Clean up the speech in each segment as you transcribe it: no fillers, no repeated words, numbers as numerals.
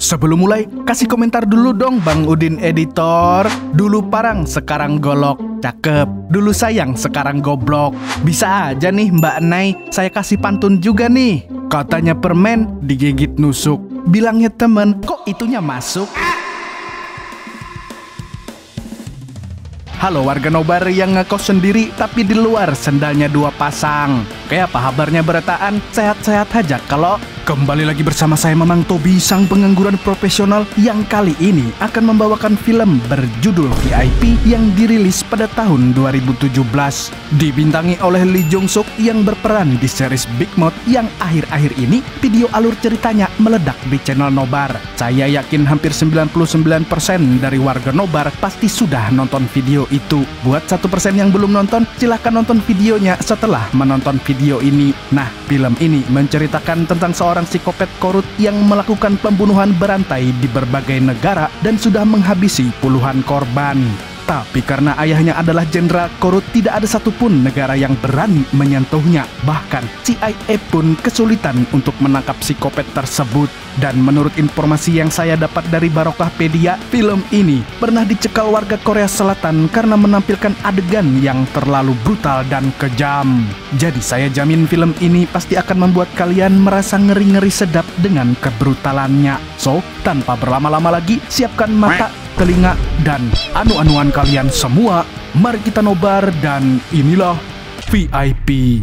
Sebelum mulai, kasih komentar dulu dong Bang Udin editor. Dulu parang, sekarang golok. Cakep. Dulu sayang, sekarang goblok. Bisa aja nih Mbak Nay, saya kasih pantun juga nih. Katanya permen, digigit nusuk. Bilangnya temen, kok itunya masuk? Halo warga nobar yang ngekos sendiri tapi di luar sendalnya dua pasang. Kayak apa kabarnya beretaan? Sehat-sehat aja kalau? Kembali lagi bersama saya Mamang Tobi, sang pengangguran profesional yang kali ini akan membawakan film berjudul VIP yang dirilis pada tahun 2017. Dibintangi oleh Lee Jong Suk yang berperan di series Big Mouth yang akhir-akhir ini video alur ceritanya meledak di channel Nobar. Saya yakin hampir 99% dari warga Nobar pasti sudah nonton video itu. Buat 1% yang belum nonton, silahkan nonton videonya setelah menonton video ini. Nah, film ini menceritakan tentang seorang psikopat korut yang melakukan pembunuhan berantai di berbagai negara dan sudah menghabisi puluhan korban. Tapi karena ayahnya adalah jenderal korut, tidak ada satupun negara yang berani menyentuhnya. Bahkan CIA pun kesulitan untuk menangkap psikopat tersebut. Dan menurut informasi yang saya dapat dari Barokahpedia, film ini pernah dicekal warga Korea Selatan karena menampilkan adegan yang terlalu brutal dan kejam. Jadi saya jamin film ini pasti akan membuat kalian merasa ngeri-ngeri sedap dengan kebrutalannya. So, tanpa berlama-lama lagi, siapkan mata, telinga, dan anu-anuan kalian semua. Mari kita nobar dan inilah VIP.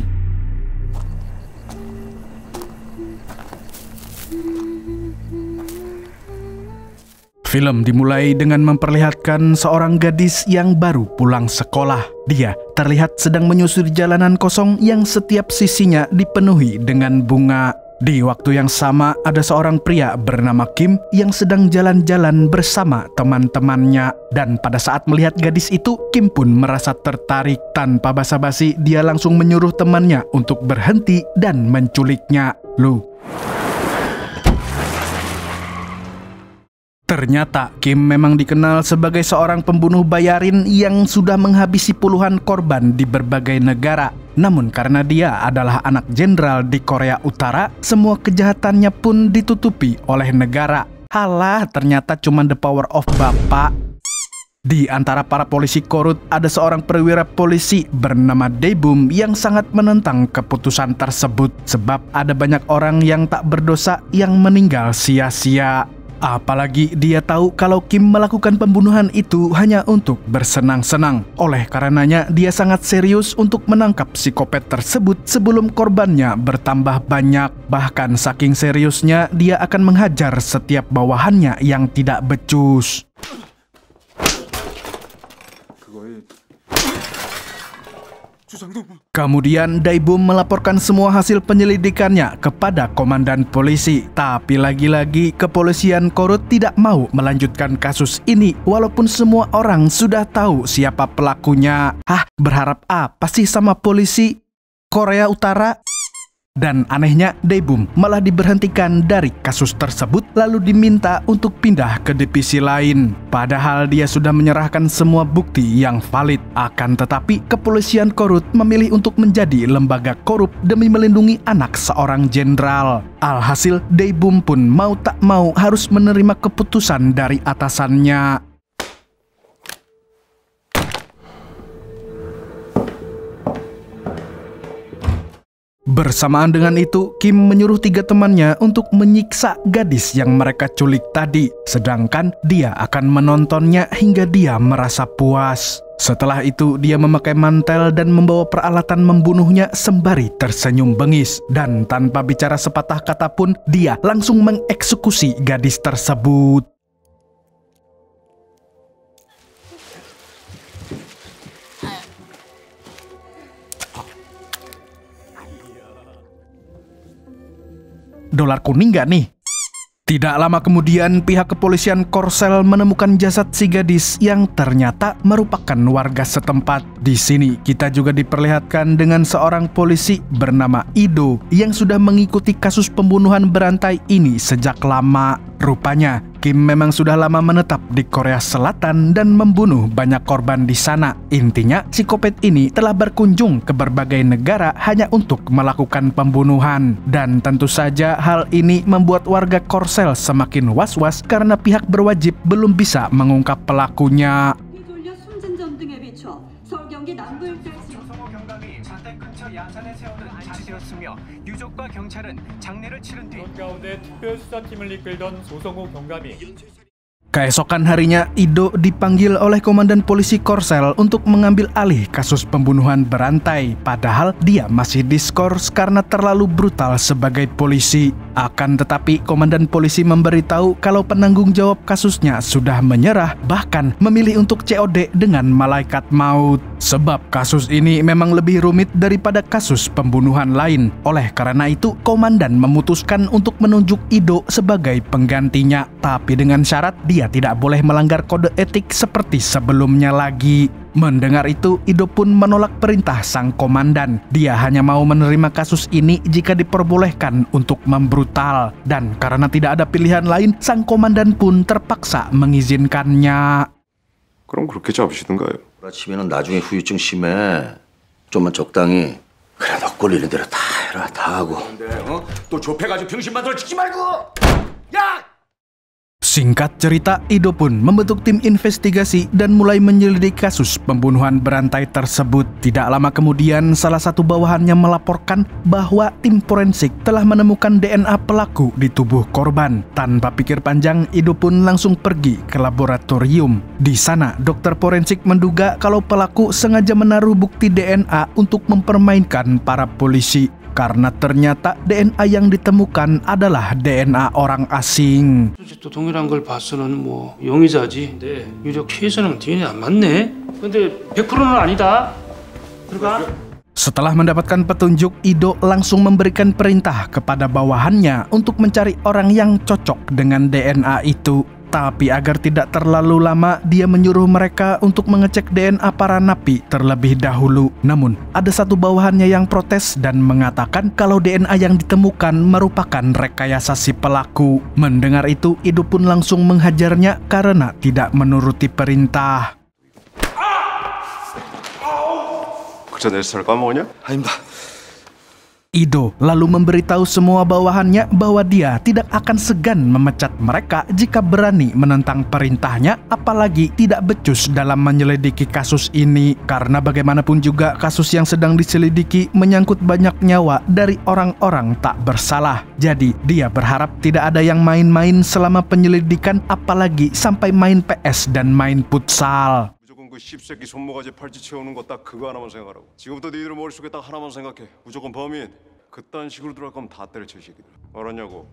Film dimulai dengan memperlihatkan seorang gadis yang baru pulang sekolah. Dia terlihat sedang menyusuri jalanan kosong yang setiap sisinya dipenuhi dengan bunga. Di waktu yang sama, ada seorang pria bernama Kim yang sedang jalan-jalan bersama teman-temannya. Dan pada saat melihat gadis itu, Kim pun merasa tertarik. Tanpa basa-basi, dia langsung menyuruh temannya untuk berhenti dan menculiknya. Ternyata Kim memang dikenal sebagai seorang pembunuh bayarin yang sudah menghabisi puluhan korban di berbagai negara. Namun karena dia adalah anak jenderal di Korea Utara, semua kejahatannya pun ditutupi oleh negara. Halah, ternyata cuma the power of bapak. Di antara para polisi korut, ada seorang perwira polisi bernama Dae-bum yang sangat menentang keputusan tersebut. Sebab ada banyak orang yang tak berdosa yang meninggal sia-sia. Apalagi dia tahu kalau Kim melakukan pembunuhan itu hanya untuk bersenang-senang. Oleh karenanya, dia sangat serius untuk menangkap psikopat tersebut sebelum korbannya bertambah banyak. Bahkan saking seriusnya, dia akan menghajar setiap bawahannya yang tidak becus. Kemudian Dae-bum melaporkan semua hasil penyelidikannya kepada komandan polisi. Tapi lagi-lagi kepolisian korut tidak mau melanjutkan kasus ini walaupun semua orang sudah tahu siapa pelakunya. Berharap apa sih sama polisi Korea Utara? Dan anehnya, Dae-bum malah diberhentikan dari kasus tersebut lalu diminta untuk pindah ke divisi lain. Padahal dia sudah menyerahkan semua bukti yang valid. Akan tetapi, kepolisian korut memilih untuk menjadi lembaga korup demi melindungi anak seorang jenderal. Alhasil, Dae-bum pun mau tak mau harus menerima keputusan dari atasannya. Bersamaan dengan itu, Kim menyuruh 3 temannya untuk menyiksa gadis yang mereka culik tadi. Sedangkan dia akan menontonnya hingga dia merasa puas. Setelah itu, dia memakai mantel dan membawa peralatan membunuhnya sembari tersenyum bengis. Dan tanpa bicara sepatah kata pun, dia langsung mengeksekusi gadis tersebut. Dolar kuning gak nih? Tidak lama kemudian, pihak kepolisian Korsel menemukan jasad si gadis yang ternyata merupakan warga setempat. Di sini kita juga diperlihatkan dengan seorang polisi bernama Ido yang sudah mengikuti kasus pembunuhan berantai ini sejak lama. Rupanya, Kim memang sudah lama menetap di Korea Selatan dan membunuh banyak korban di sana. Intinya, psikopat ini telah berkunjung ke berbagai negara hanya untuk melakukan pembunuhan. Dan tentu saja hal ini membuat warga Korsel semakin was-was karena pihak berwajib belum bisa mengungkap pelakunya. 유족과 경찰은 장례를 치른 뒤 가운데 특별수사팀을 이끌던 조성호 경감이 Keesokan harinya, Ido dipanggil oleh Komandan Polisi Korsel untuk mengambil alih kasus pembunuhan berantai. Padahal dia masih diskors karena terlalu brutal sebagai polisi. Akan tetapi, Komandan Polisi memberitahu kalau penanggung jawab kasusnya sudah menyerah, bahkan memilih untuk COD dengan malaikat maut. Sebab kasus ini memang lebih rumit daripada kasus pembunuhan lain. Oleh karena itu, Komandan memutuskan untuk menunjuk Ido sebagai penggantinya. Tapi dengan syarat dia tidak boleh melanggar kode etik seperti sebelumnya lagi. Mendengar itu, Ido pun menolak perintah sang komandan. Dia hanya mau menerima kasus ini jika diperbolehkan untuk membrutal. Dan karena tidak ada pilihan lain, sang komandan pun terpaksa mengizinkannya. 그럼 그렇게 잡으시던가요? 그렇지면은 나중에 후유증 심해. 좀만 적당히. 그래, 너 꼴리는 대로 다 해라, 다 하고. 근데 또 좁혀가지고 병신 만들어 찍지 말고. 야! Singkat cerita, Ido pun membentuk tim investigasi dan mulai menyelidiki kasus pembunuhan berantai tersebut. Tidak lama kemudian, salah satu bawahannya melaporkan bahwa tim forensik telah menemukan DNA pelaku di tubuh korban. Tanpa pikir panjang, Ido pun langsung pergi ke laboratorium. Di sana, dokter forensik menduga kalau pelaku sengaja menaruh bukti DNA untuk mempermainkan para polisi. Karena ternyata DNA yang ditemukan adalah DNA orang asing. 또 동일한 걸 봐서는 뭐 용의자지. 근데 유력 피해자는 DNA 안 맞네. 근데 100%는 아니다. 들어가. Setelah mendapatkan petunjuk, Ido langsung memberikan perintah kepada bawahannya untuk mencari orang yang cocok dengan DNA itu. Tapi agar tidak terlalu lama, dia menyuruh mereka untuk mengecek DNA para napi terlebih dahulu. Namun, ada satu bawahannya yang protes dan mengatakan kalau DNA yang ditemukan merupakan rekayasa si pelaku. Mendengar itu, Ido pun langsung menghajarnya karena tidak menuruti perintah. 그저 내 스타일 까먹었냐? 아닙니다. Ido lalu memberitahu semua bawahannya bahwa dia tidak akan segan memecat mereka jika berani menentang perintahnya, apalagi tidak becus dalam menyelidiki kasus ini. Karena bagaimanapun juga kasus yang sedang diselidiki menyangkut banyak nyawa dari orang-orang tak bersalah. Jadi dia berharap tidak ada yang main-main selama penyelidikan, apalagi sampai main PS dan main futsal. 무조건 그 씹새끼 손모가지 팔찌 채우는 거 딱 그거 하나만 생각하라고. 지금부터 니들 머릿속에 딱 하나만 생각해. 무조건 범인. 그딴 식으로 들어갈 거면 다 때려쳐, 이 새끼들. 알았냐고?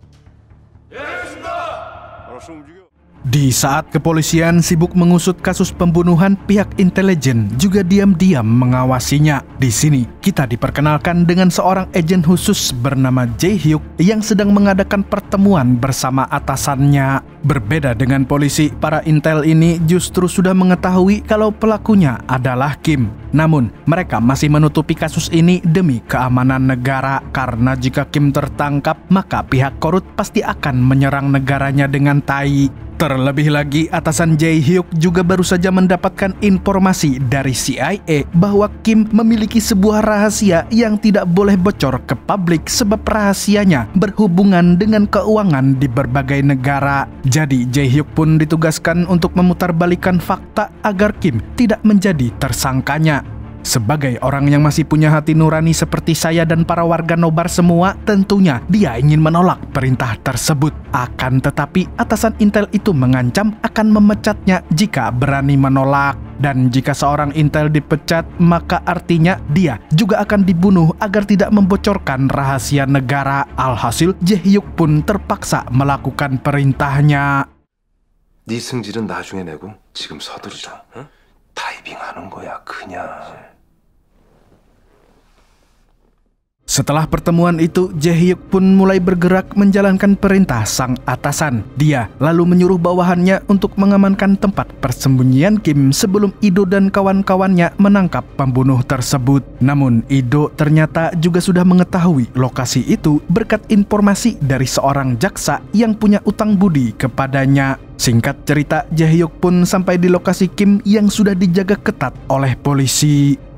예, 알겠습니다. 알았어, 움직여. Di saat kepolisian sibuk mengusut kasus pembunuhan, pihak intelijen juga diam-diam mengawasinya. Di sini, kita diperkenalkan dengan seorang agen khusus bernama Jae-hyuk yang sedang mengadakan pertemuan bersama atasannya. Berbeda dengan polisi, para intel ini justru sudah mengetahui kalau pelakunya adalah Kim. Namun, mereka masih menutupi kasus ini demi keamanan negara. Karena jika Kim tertangkap, maka pihak korut pasti akan menyerang negaranya dengan tai. Terlebih lagi, atasan Jae-hyuk juga baru saja mendapatkan informasi dari CIA bahwa Kim memiliki sebuah rahasia yang tidak boleh bocor ke publik sebab rahasianya berhubungan dengan keuangan di berbagai negara. Jadi Jae-hyuk pun ditugaskan untuk memutarbalikkan fakta agar Kim tidak menjadi tersangkanya. Sebagai orang yang masih punya hati nurani seperti saya dan para warga nobar semua, tentunya dia ingin menolak perintah tersebut. Akan tetapi, atasan intel itu mengancam akan memecatnya jika berani menolak. Dan jika seorang intel dipecat, maka artinya dia juga akan dibunuh agar tidak membocorkan rahasia negara. Alhasil, Jae-hyuk pun terpaksa melakukan perintahnya. 네 승질은 나중에 내고 지금 서두르자. 응? 다이빙하는 거야, 그냥. Setelah pertemuan itu, Jae-hyuk pun mulai bergerak menjalankan perintah sang atasan. Dia lalu menyuruh bawahannya untuk mengamankan tempat persembunyian Kim sebelum Ido dan kawan-kawannya menangkap pembunuh tersebut. Namun, Ido ternyata juga sudah mengetahui lokasi itu berkat informasi dari seorang jaksa yang punya utang budi kepadanya. Singkat cerita, Jae-hyuk pun sampai di lokasi Kim yang sudah dijaga ketat oleh polisi.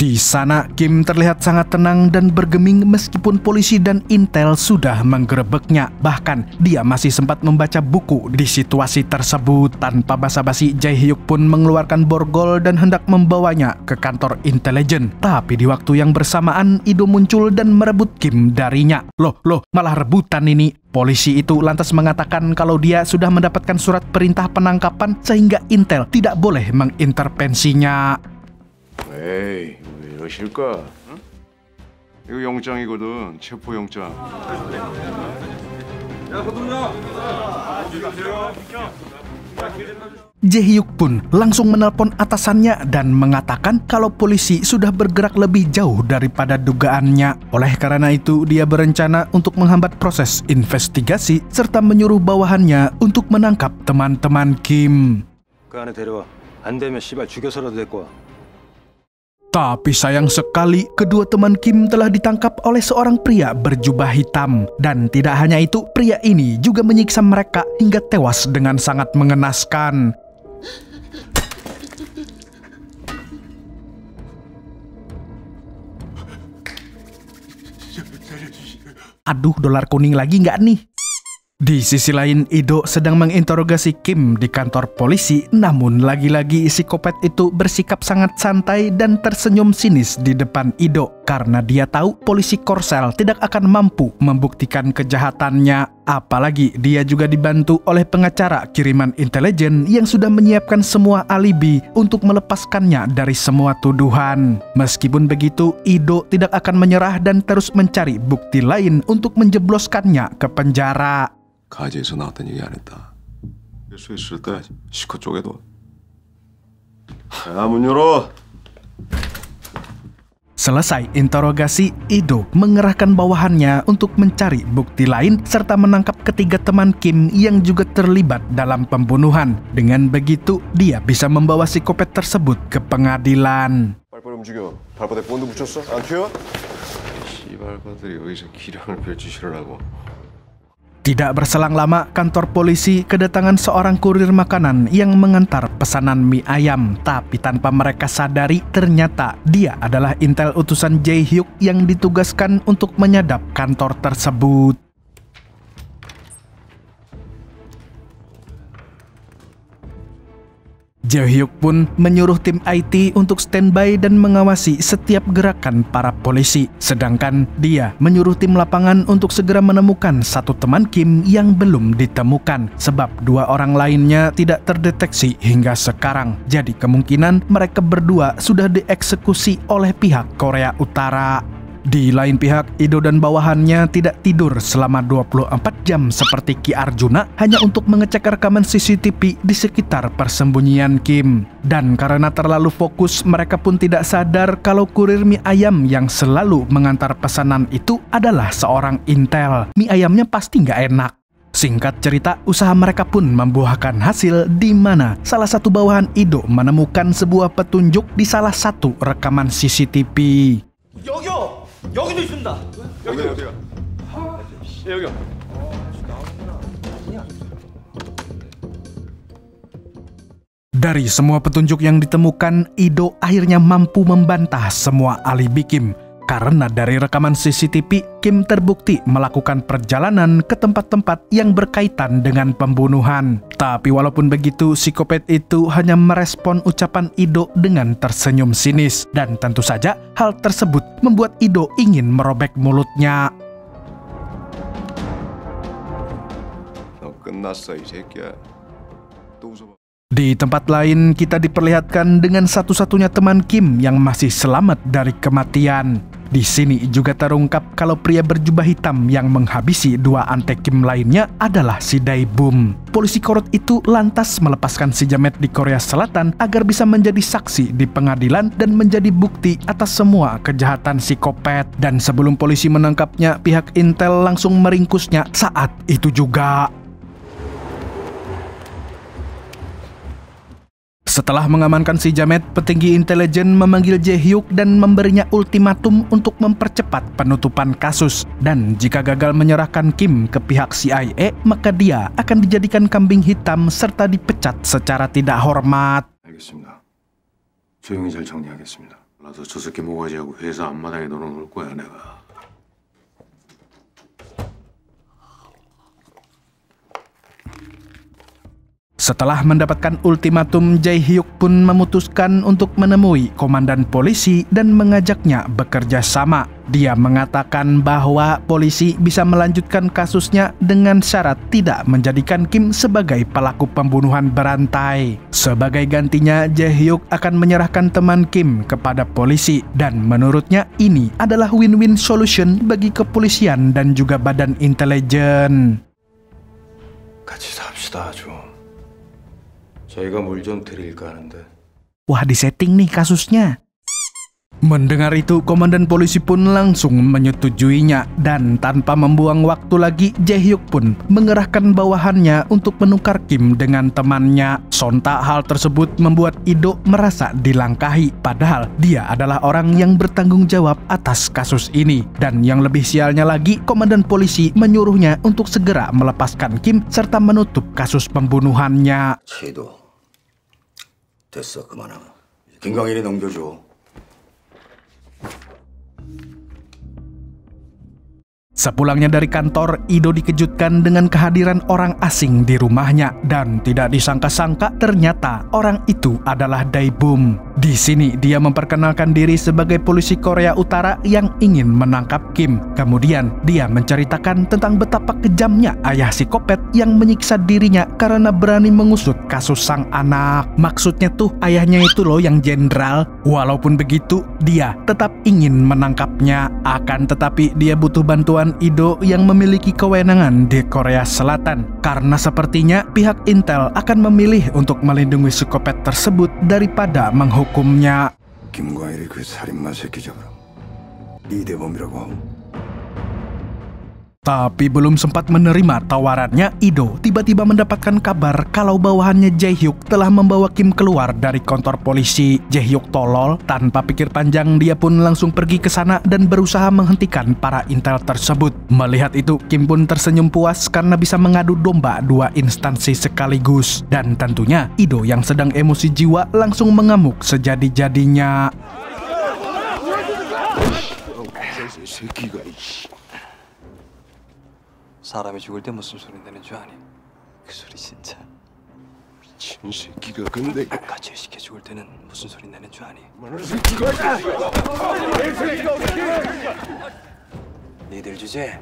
Di sana, Kim terlihat sangat tenang dan bergeming meskipun polisi dan intel sudah menggerebeknya. Bahkan, dia masih sempat membaca buku di situasi tersebut. Tanpa basa-basi, Jae-hyuk pun mengeluarkan borgol dan hendak membawanya ke kantor intelijen. Tapi di waktu yang bersamaan, Ido muncul dan merebut Kim darinya. Loh, malah rebutan ini. Polisi itu lantas mengatakan kalau dia sudah mendapatkan surat perintah penangkapan sehingga intel tidak boleh mengintervensinya. 에이, 왜 이러실까? 응? 이거 영장이거든, 체포영장. Jae-hyuk pun langsung menelpon atasannya dan mengatakan kalau polisi sudah bergerak lebih jauh daripada dugaannya. Oleh karena itu, dia berencana untuk menghambat proses investigasi serta menyuruh bawahannya untuk menangkap teman-teman Kim. 그 안에 데려와. 안 되면 씨발 죽여서라도 데리고 와. Tapi sayang sekali, kedua teman Kim telah ditangkap oleh seorang pria berjubah hitam. Dan tidak hanya itu, pria ini juga menyiksa mereka hingga tewas dengan sangat mengenaskan. Aduh, dolar kuning lagi nggak nih? Di sisi lain, Ido sedang menginterogasi Kim di kantor polisi, namun lagi-lagi psikopat itu bersikap sangat santai dan tersenyum sinis di depan Ido karena dia tahu polisi Korsel tidak akan mampu membuktikan kejahatannya. Apalagi dia juga dibantu oleh pengacara kiriman intelijen yang sudah menyiapkan semua alibi untuk melepaskannya dari semua tuduhan. Meskipun begitu, Ido tidak akan menyerah dan terus mencari bukti lain untuk menjebloskannya ke penjara. 가지에서 나왔던 얘기 안 했다. 할 수 있을 때 시커 쪼개도. 야, 문 열어. Selesai interogasi, Ido mengerahkan bawahannya untuk mencari bukti lain serta menangkap ketiga teman Kim yang juga terlibat dalam pembunuhan. Dengan begitu, dia bisa membawa psikopat tersebut ke pengadilan. 빨리빨리 움직여. 발바닥에 본드 붙였어? 안 튀어? 씨발바들이 여기서 기량을 펼치시려고. Tidak berselang lama, kantor polisi kedatangan seorang kurir makanan yang mengantar pesanan mie ayam. Tapi tanpa mereka sadari, ternyata dia adalah intel utusan Jae-hyuk yang ditugaskan untuk menyadap kantor tersebut. Jae-hyuk pun menyuruh tim IT untuk standby dan mengawasi setiap gerakan para polisi. Sedangkan dia menyuruh tim lapangan untuk segera menemukan satu teman Kim yang belum ditemukan. Sebab dua orang lainnya tidak terdeteksi hingga sekarang. Jadi kemungkinan mereka berdua sudah dieksekusi oleh pihak Korea Utara. Di lain pihak, Ido dan bawahannya tidak tidur selama 24 jam seperti Ki Arjuna hanya untuk mengecek rekaman CCTV di sekitar persembunyian Kim. Dan karena terlalu fokus, mereka pun tidak sadar kalau kurir mie ayam yang selalu mengantar pesanan itu adalah seorang intel. Mie ayamnya pasti nggak enak. Singkat cerita, usaha mereka pun membuahkan hasil di mana salah satu bawahan Ido menemukan sebuah petunjuk di salah satu rekaman CCTV. 여기도 있습니다. 어디가? 여기요. Dari semua petunjuk yang ditemukan, Ido akhirnya mampu membantah semua alibi Kim. Karena dari rekaman CCTV, Kim terbukti melakukan perjalanan ke tempat-tempat yang berkaitan dengan pembunuhan. Tapi walaupun begitu, psikopat itu hanya merespon ucapan Ido dengan tersenyum sinis. Dan tentu saja, hal tersebut membuat Ido ingin merobek mulutnya. 너 끝났어 이 새끼야. 또 웃어봐. Di tempat lain, kita diperlihatkan dengan satu-satunya teman Kim yang masih selamat dari kematian. Di sini juga terungkap kalau pria berjubah hitam yang menghabisi dua antek Kim lainnya adalah si Dae-bum. Polisi korut itu lantas melepaskan si Jamet di Korea Selatan agar bisa menjadi saksi di pengadilan dan menjadi bukti atas semua kejahatan si Kopet. Dan sebelum polisi menangkapnya, pihak Intel langsung meringkusnya saat itu juga. Setelah mengamankan si Jamet, petinggi intelijen memanggil Jae-hyuk dan memberinya ultimatum untuk mempercepat penutupan kasus. Dan jika gagal menyerahkan Kim ke pihak CIA, maka dia akan dijadikan kambing hitam serta dipecat secara tidak hormat. 알겠습니다. 조용히 잘 정리하겠습니다. 나도 저 새끼 모가지하고 회사 앞마당에 넣어놓을 거야 내가. Setelah mendapatkan ultimatum, Jae-hyuk pun memutuskan untuk menemui komandan polisi dan mengajaknya bekerja sama. Dia mengatakan bahwa polisi bisa melanjutkan kasusnya dengan syarat tidak menjadikan Kim sebagai pelaku pembunuhan berantai. Sebagai gantinya, Jae-hyuk akan menyerahkan teman Kim kepada polisi dan menurutnya ini adalah win-win solution bagi kepolisian dan juga badan intelijen. 같이 삽시다 좀. 저희가 물 좀 드릴까 하는데. Wah, disetting nih kasusnya. Mendengar itu, komandan polisi pun langsung menyetujuinya dan tanpa membuang waktu lagi, Jae-hyuk pun mengerahkan bawahannya untuk menukar Kim dengan temannya. Sontak hal tersebut membuat Ido merasa dilangkahi, padahal dia adalah orang yang bertanggung jawab atas kasus ini. Dan yang lebih sialnya lagi, komandan polisi menyuruhnya untuk segera melepaskan Kim serta menutup kasus pembunuhannya. 시도 됐어, 그만하고 김광일이 넘겨줘. Sepulangnya dari kantor, Ido dikejutkan dengan kehadiran orang asing di rumahnya dan tidak disangka-sangka ternyata orang itu adalah Dae-bum. Di sini dia memperkenalkan diri sebagai polisi Korea Utara yang ingin menangkap Kim. Kemudian dia menceritakan tentang betapa kejamnya ayah si Kopet yang menyiksa dirinya karena berani mengusut kasus sang anak. Maksudnya tuh ayahnya itu loh yang jenderal. Walaupun begitu, dia tetap ingin menangkapnya. Akan tetapi dia butuh bantuan Ido yang memiliki kewenangan di Korea Selatan karena sepertinya pihak Intel akan memilih untuk melindungi si Kopet tersebut daripada menghukumnya. 김광일이 그 살인마 새끼 잡으라. 이대범이라고 하고. Tapi belum sempat menerima tawarannya, Ido tiba-tiba mendapatkan kabar kalau bawahannya Jae-hyuk telah membawa Kim keluar dari kantor polisi. Jae-hyuk tolol, tanpa pikir panjang dia pun langsung pergi ke sana dan berusaha menghentikan para intel tersebut. Melihat itu, Kim pun tersenyum puas karena bisa mengadu domba dua instansi sekaligus. Dan tentunya Ido yang sedang emosi jiwa langsung mengamuk sejadi-jadinya. 사람이 죽을 때 무슨 소리 내는 줄 아니? 그 소리 진짜. 미친 새끼가 근데 같이 시켜 죽을 때는 무슨 소리 내는 줄 아니? 니들 주제.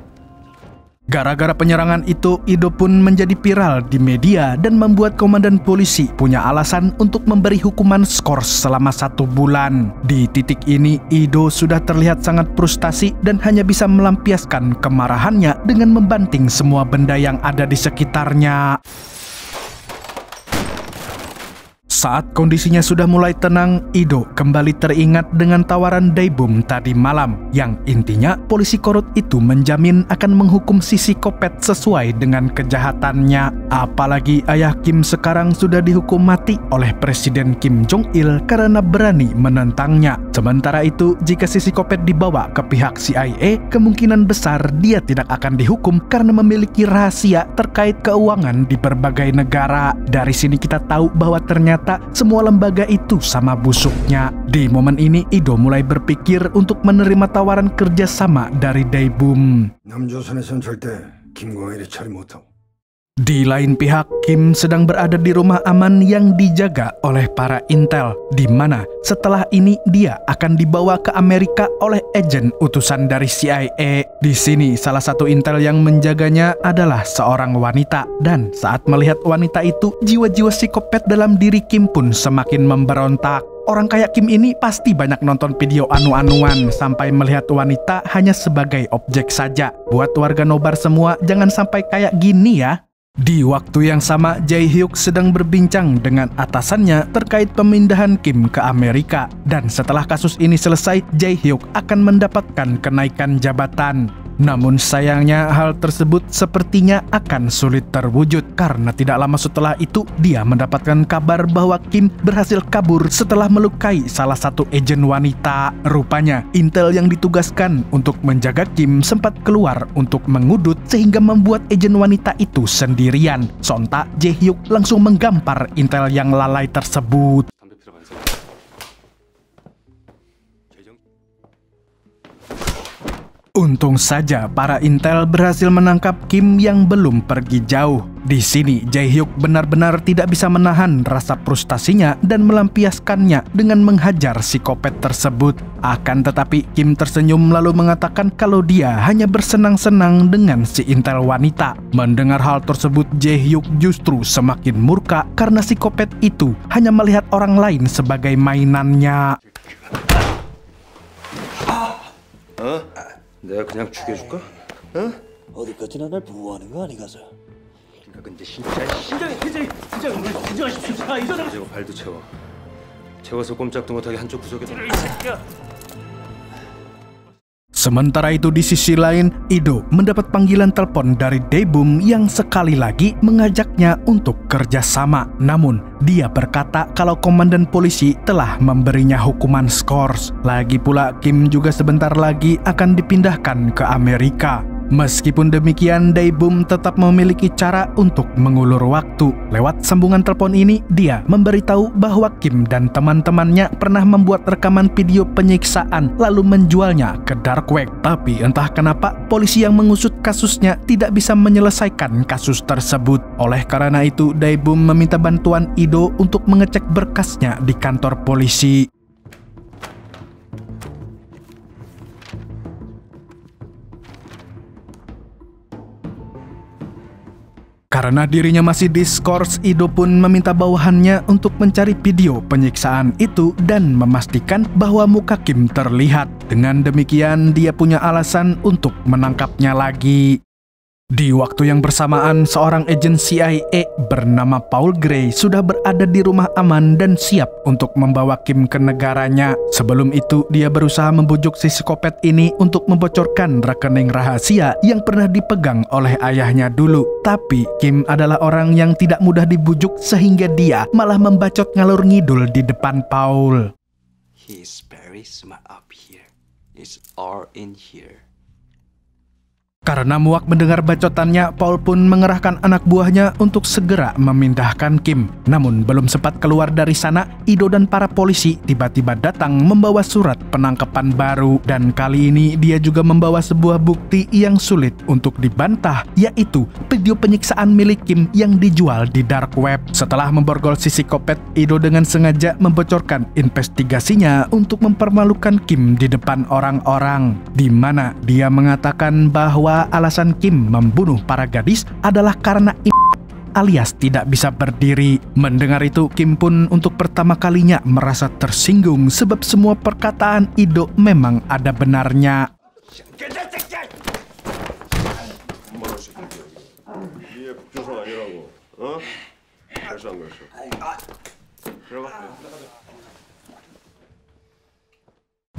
Gara-gara penyerangan itu, Ido pun menjadi viral di media dan membuat komandan polisi punya alasan untuk memberi hukuman skors selama 1 bulan. Di titik ini, Ido sudah terlihat sangat frustasi dan hanya bisa melampiaskan kemarahannya dengan membanting semua benda yang ada di sekitarnya. Saat kondisinya sudah mulai tenang, Ido kembali teringat dengan tawaran Dae-bum tadi malam, yang intinya polisi korut itu menjamin akan menghukum si Kopet sesuai dengan kejahatannya. Apalagi ayah Kim sekarang sudah dihukum mati oleh Presiden Kim Jong-il karena berani menentangnya. Sementara itu, jika si Kopet dibawa ke pihak CIA, kemungkinan besar dia tidak akan dihukum karena memiliki rahasia terkait keuangan di berbagai negara. Dari sini kita tahu bahwa ternyata semua lembaga itu sama busuknya. Di momen ini, Ido mulai berpikir untuk menerima tawaran kerjasama dari Dae-bum. 남조선에선 절대 김광일이 처리 못하고. Di lain pihak, Kim sedang berada di rumah aman yang dijaga oleh para intel, di mana setelah ini dia akan dibawa ke Amerika oleh agen utusan dari CIA. Di sini, salah satu intel yang menjaganya adalah seorang wanita, dan saat melihat wanita itu, jiwa-jiwa psikopat dalam diri Kim pun semakin memberontak. Orang kayak Kim ini pasti banyak nonton video anu-anuan sampai melihat wanita hanya sebagai objek saja. Buat warga nobar semua, jangan sampai kayak gini ya. Di waktu yang sama, Jae-hyuk sedang berbincang dengan atasannya terkait pemindahan Kim ke Amerika. Dan setelah kasus ini selesai, Jae-hyuk akan mendapatkan kenaikan jabatan. Namun sayangnya hal tersebut sepertinya akan sulit terwujud karena tidak lama setelah itu dia mendapatkan kabar bahwa Kim berhasil kabur setelah melukai salah satu agen wanita. Rupanya intel yang ditugaskan untuk menjaga Kim sempat keluar untuk mengudut sehingga membuat agen wanita itu sendirian. Sontak Jae-hyuk langsung menggampar intel yang lalai tersebut. Untung saja para intel berhasil menangkap Kim yang belum pergi jauh. Di sini Jae-hyuk benar-benar tidak bisa menahan rasa frustasinya dan melampiaskannya dengan menghajar psikopat tersebut. Akan tetapi Kim tersenyum lalu mengatakan kalau dia hanya bersenang-senang dengan si intel wanita. Mendengar hal tersebut, Jae-hyuk justru semakin murka karena psikopat itu hanya melihat orang lain sebagai mainannya. 내가 그냥 죽여줄까? 응? 어디까지나 날 보호하는 거 아니가서. 근데 진짜 진정하십시오. 이거 발도 채워서 꼼짝도 못하게 한쪽 구석에. Sementara itu di sisi lain, Ido mendapat panggilan telepon dari Dae-bum yang sekali lagi mengajaknya untuk kerjasama. Namun, dia berkata kalau komandan polisi telah memberinya hukuman skors. Lagi pula, Kim juga sebentar lagi akan dipindahkan ke Amerika. Meskipun demikian, Dae-bum tetap memiliki cara untuk mengulur waktu. Lewat sambungan telepon ini, dia memberitahu bahwa Kim dan teman-temannya pernah membuat rekaman video penyiksaan lalu menjualnya ke dark web. Tapi entah kenapa, polisi yang mengusut kasusnya tidak bisa menyelesaikan kasus tersebut. Oleh karena itu, Dae-bum meminta bantuan Ido untuk mengecek berkasnya di kantor polisi. Karena dirinya masih diskors, Ido pun meminta bawahannya untuk mencari video penyiksaan itu dan memastikan bahwa muka Kim terlihat. Dengan demikian, dia punya alasan untuk menangkapnya lagi. Di waktu yang bersamaan, seorang agen CIA bernama Paul Gray sudah berada di rumah aman dan siap untuk membawa Kim ke negaranya. Sebelum itu, dia berusaha membujuk si psikopat ini untuk membocorkan rekening rahasia yang pernah dipegang oleh ayahnya dulu. Tapi Kim adalah orang yang tidak mudah dibujuk sehingga dia malah membacot ngalur ngidul di depan Paul. He's very smart up here. It's all in here. Karena muak mendengar bacotannya, Paul pun mengerahkan anak buahnya untuk segera memindahkan Kim. Namun belum sempat keluar dari sana, Ido dan para polisi tiba-tiba datang membawa surat penangkapan baru. Dan kali ini dia juga membawa sebuah bukti yang sulit untuk dibantah, yaitu video penyiksaan milik Kim yang dijual di dark web. Setelah memborgol si psikopat, Ido dengan sengaja membocorkan investigasinya untuk mempermalukan Kim di depan orang-orang, di mana dia mengatakan bahwa alasan Kim membunuh para gadis adalah karena alias tidak bisa berdiri. Mendengar itu, Kim pun untuk pertama kalinya merasa tersinggung sebab semua perkataan Ido memang ada benarnya.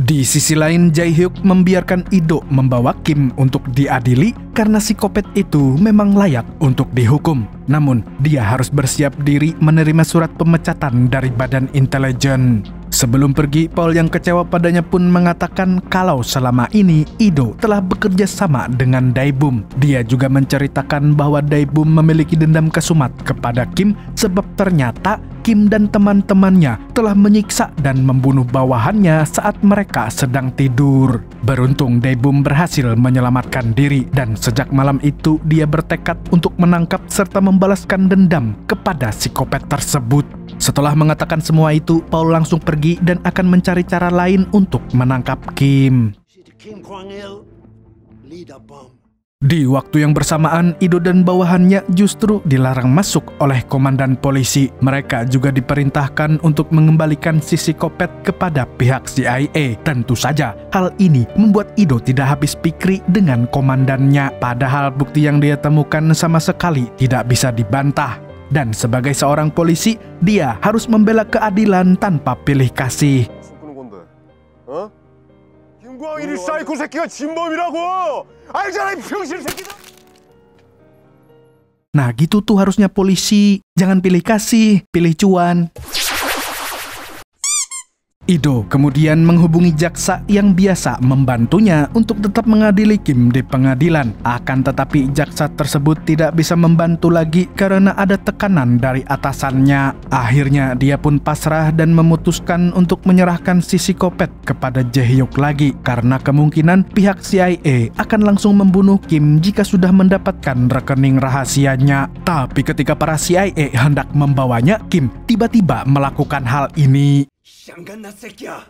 Di sisi lain, Jae-hyuk membiarkan Ido membawa Kim untuk diadili karena psikopat itu memang layak untuk dihukum. Namun, dia harus bersiap diri menerima surat pemecatan dari badan intelijen. Sebelum pergi, Paul yang kecewa padanya pun mengatakan kalau selama ini Ido telah bekerja sama dengan Dae-bum. Dia juga menceritakan bahwa Dae-bum memiliki dendam kesumat kepada Kim sebab ternyata Kim dan teman-temannya telah menyiksa dan membunuh bawahannya saat mereka sedang tidur. Beruntung Dae-bum berhasil menyelamatkan diri dan sejak malam itu dia bertekad untuk menangkap serta membalaskan dendam kepada psikopat tersebut. Setelah mengatakan semua itu, Paul langsung pergi dan akan mencari cara lain untuk menangkap Kim. Di waktu yang bersamaan, Ido dan bawahannya justru dilarang masuk oleh komandan polisi. Mereka juga diperintahkan untuk mengembalikan si psikopat kepada pihak CIA. Tentu saja, hal ini membuat Ido tidak habis pikir dengan komandannya. Padahal bukti yang dia temukan sama sekali tidak bisa dibantah. Dan sebagai seorang polisi, dia harus membela keadilan tanpa pilih kasih. 김광일이 사이코 새끼가 진범이라고! 알잖아, 이 병신 새끼들! Nah gitu tuh harusnya polisi. Jangan pilih kasih, pilih cuan. Ido kemudian menghubungi jaksa yang biasa membantunya untuk tetap mengadili Kim di pengadilan. Akan tetapi jaksa tersebut tidak bisa membantu lagi karena ada tekanan dari atasannya. Akhirnya dia pun pasrah dan memutuskan untuk menyerahkan si psikopat kepada Jae-hyuk lagi. Karena kemungkinan pihak CIA akan langsung membunuh Kim jika sudah mendapatkan rekening rahasianya. Tapi ketika para CIA hendak membawanya, Kim tiba-tiba melakukan hal ini. 장간나 새끼야.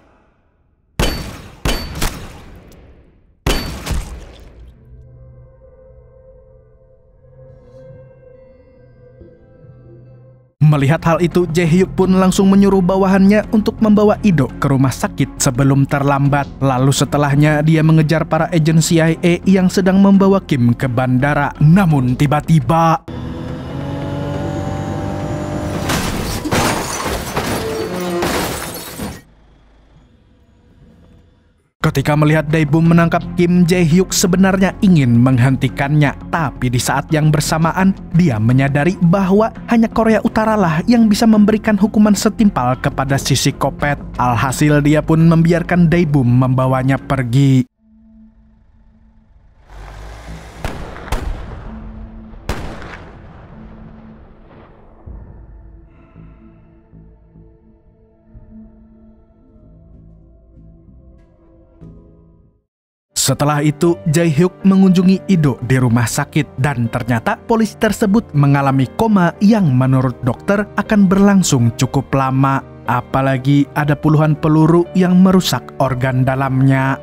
Melihat hal itu, Jae-hyuk pun langsung menyuruh bawahannya untuk membawa Ido ke rumah sakit sebelum terlambat. Lalu setelahnya dia mengejar para agen CIA yang sedang membawa Kim ke bandara. Namun tiba-tiba ketika melihat Dae-bum menangkap Kim, Jae-hyuk sebenarnya ingin menghentikannya. Tapi di saat yang bersamaan, dia menyadari bahwa hanya Korea Utara lah yang bisa memberikan hukuman setimpal kepada si psikopat. Alhasil dia pun membiarkan Dae-bum membawanya pergi. Setelah itu, Jae-hyuk mengunjungi Ido di rumah sakit dan ternyata polisi tersebut mengalami koma yang menurut dokter akan berlangsung cukup lama. Apalagi ada puluhan peluru yang merusak organ dalamnya.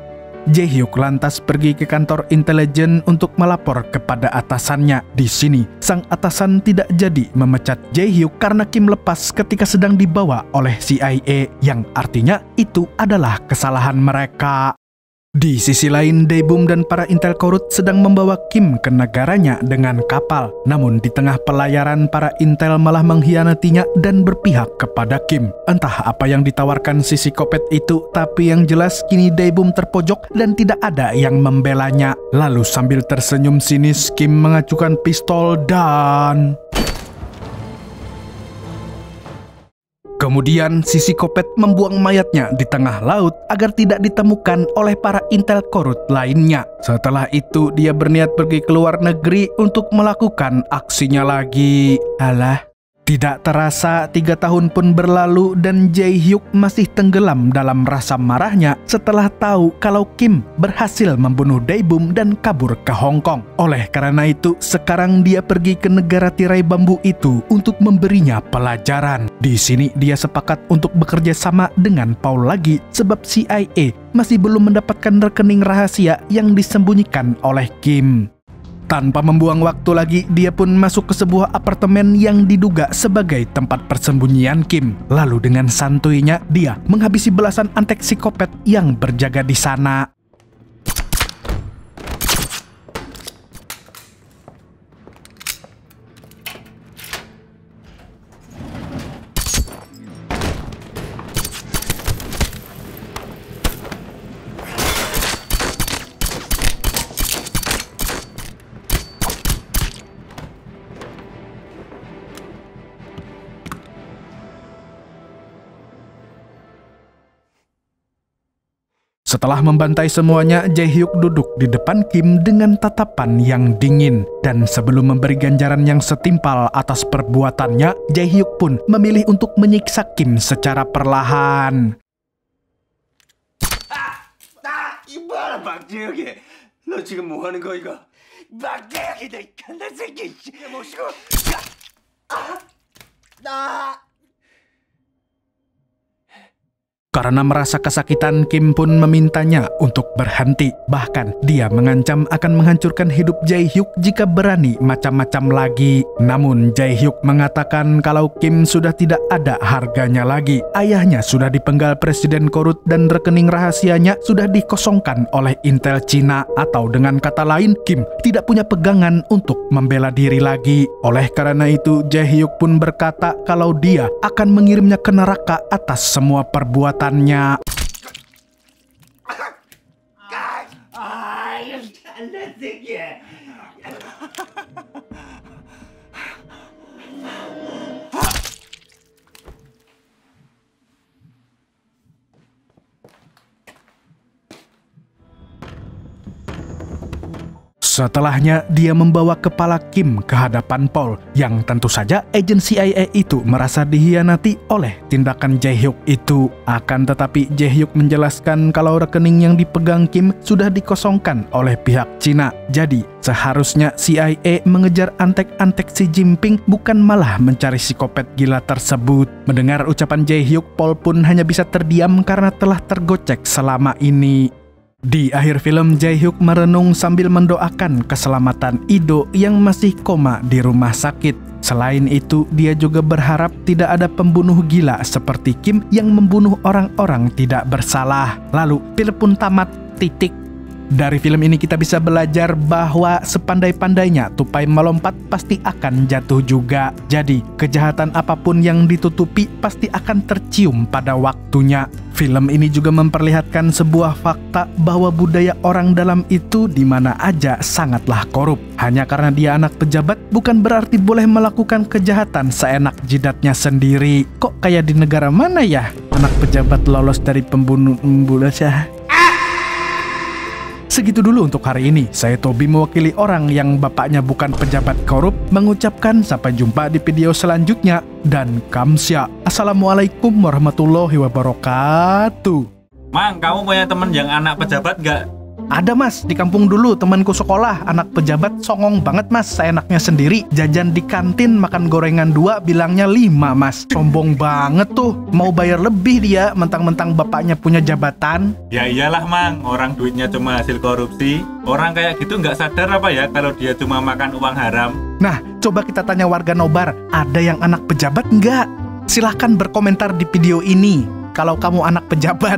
Jae-hyuk lantas pergi ke kantor intelijen untuk melapor kepada atasannya. Di sini, sang atasan tidak jadi memecat Jae-hyuk karena Kim lepas ketika sedang dibawa oleh CIA, yang artinya itu adalah kesalahan mereka. Di sisi lain, Dae-bum dan para intel korut sedang membawa Kim ke negaranya dengan kapal. Namun di tengah pelayaran, para intel malah mengkhianatinya dan berpihak kepada Kim. Entah apa yang ditawarkan si psikopat itu, tapi yang jelas kini Dae-bum terpojok dan tidak ada yang membelanya. Lalu sambil tersenyum sinis, Kim mengacukan pistol dan kemudian si psikopat membuang mayatnya di tengah laut agar tidak ditemukan oleh para intel korut lainnya. Setelah itu dia berniat pergi ke luar negeri untuk melakukan aksinya lagi. Alah, tidak terasa 3 tahun pun berlalu dan Jae-hyuk masih tenggelam dalam rasa marahnya setelah tahu kalau Kim berhasil membunuh Dae-bum dan kabur ke Hong Kong. Oleh karena itu, sekarang dia pergi ke negara tirai bambu itu untuk memberinya pelajaran. Di sini dia sepakat untuk bekerja sama dengan Paul lagi sebab CIA masih belum mendapatkan rekening rahasia yang disembunyikan oleh Kim. Tanpa membuang waktu lagi, dia pun masuk ke sebuah apartemen yang diduga sebagai tempat persembunyian Kim. Lalu dengan santuinya, dia menghabisi belasan antek psikopat yang berjaga di sana. Setelah membantai semuanya, Jae-hyuk duduk di depan Kim dengan tatapan yang dingin. Dan sebelum memberi ganjaran yang setimpal atas perbuatannya, Jae-hyuk pun memilih untuk menyiksa Kim secara perlahan. 이봐라 박재혁이, 너 지금 뭐 하는 거야 이거? 박재혁이 내 간다 새끼, 모시고 나. Karena merasa kesakitan, Kim pun memintanya untuk berhenti. Bahkan dia mengancam akan menghancurkan hidup Jae-hyuk jika berani macam-macam lagi. Namun Jae-hyuk mengatakan kalau Kim sudah tidak ada harganya lagi. Ayahnya sudah dipenggal presiden korut dan rekening rahasianya sudah dikosongkan oleh Intel Cina. Atau dengan kata lain, Kim tidak punya pegangan untuk membela diri lagi. Oleh karena itu, Jae-hyuk pun berkata kalau dia akan mengirimnya ke neraka atas semua perbuatannya. Setelahnya, dia membawa kepala Kim ke hadapan Paul, yang tentu saja agen CIA itu merasa dihianati oleh tindakan Jae-hyuk itu. Akan tetapi Jae-hyuk menjelaskan kalau rekening yang dipegang Kim sudah dikosongkan oleh pihak Cina. Jadi, seharusnya CIA mengejar antek-antek Xi Jinping, bukan malah mencari psikopat gila tersebut. Mendengar ucapan Jae-hyuk, Paul pun hanya bisa terdiam karena telah tergocek selama ini. Di akhir film, Jae-hyuk merenung sambil mendoakan keselamatan Ido yang masih koma di rumah sakit. Selain itu, dia juga berharap tidak ada pembunuh gila seperti Kim yang membunuh orang-orang tidak bersalah. Lalu, film pun tamat. Dari film ini kita bisa belajar bahwa sepandai-pandainya tupai melompat pasti akan jatuh juga. Jadi, kejahatan apapun yang ditutupi pasti akan tercium pada waktunya. Film ini juga memperlihatkan sebuah fakta bahwa budaya orang dalam itu di mana aja sangatlah korup. Hanya karena dia anak pejabat bukan berarti boleh melakukan kejahatan seenak jidatnya sendiri. Kok kayak di negara mana ya? Anak pejabat lolos dari pembunuh ya. Segitu dulu untuk hari ini. Saya Tobi mewakili orang yang bapaknya bukan pejabat korup mengucapkan sampai jumpa di video selanjutnya dan kamsya. Assalamualaikum warahmatullahi wabarakatuh. Mang, kamu punya temen yang anak pejabat nggak? Ada mas, di kampung dulu temanku sekolah, anak pejabat songong banget mas, seenaknya sendiri. Jajan di kantin makan gorengan 2 bilangnya 5 mas. Sombong banget tuh, mau bayar lebih dia mentang-mentang bapaknya punya jabatan. Ya iyalah mang, orang duitnya cuma hasil korupsi. Orang kayak gitu nggak sadar apa ya kalau dia cuma makan uang haram. Nah, coba kita tanya warga Nobar, ada yang anak pejabat nggak? Silahkan berkomentar di video ini kalau kamu anak pejabat.